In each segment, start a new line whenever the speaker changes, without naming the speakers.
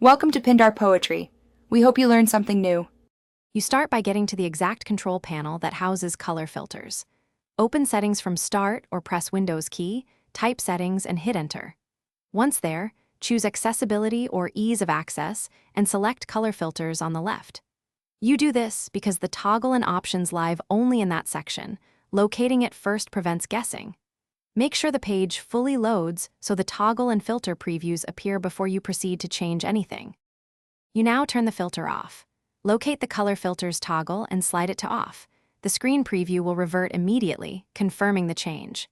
Welcome to Pindar Poetry. We hope you learned something new.
You start by getting to the exact control panel that houses color filters. Open Settings from Start or press Windows key, type Settings and hit Enter. Once there, choose Accessibility or Ease of Access and select Color Filters on the left. You do this because the toggle and options live only in that section. Locating it first prevents guessing. Make sure the page fully loads so the toggle and filter previews appear before you proceed to change anything. You now turn the filter off. Locate the color filters toggle and slide it to off. The screen preview will revert immediately, confirming the change.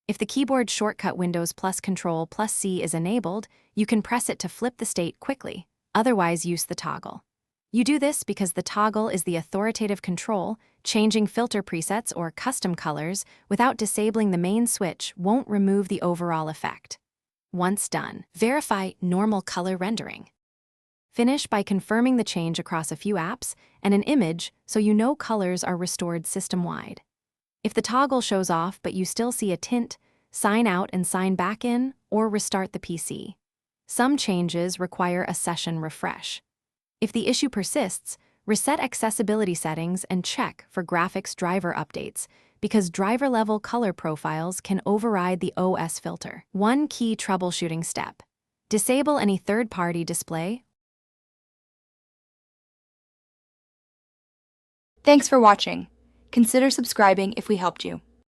If the keyboard shortcut Windows plus Control plus C is enabled, you can press it to flip the state quickly, otherwise use the toggle. You do this because the toggle is the authoritative control. Changing filter presets or custom colors without disabling the main switch won't remove the overall effect. Once done, verify normal color rendering. Finish by confirming the change across a few apps and an image so you know colors are restored system-wide. If the toggle shows off but you still see a tint, sign out and sign back in or restart the PC. Some changes require a session refresh. If the issue persists, reset accessibility settings and check for graphics driver updates because driver-level color profiles can override the OS filter. One key troubleshooting step: disable any third-party display.
Thanks for watching. Consider subscribing if we helped you.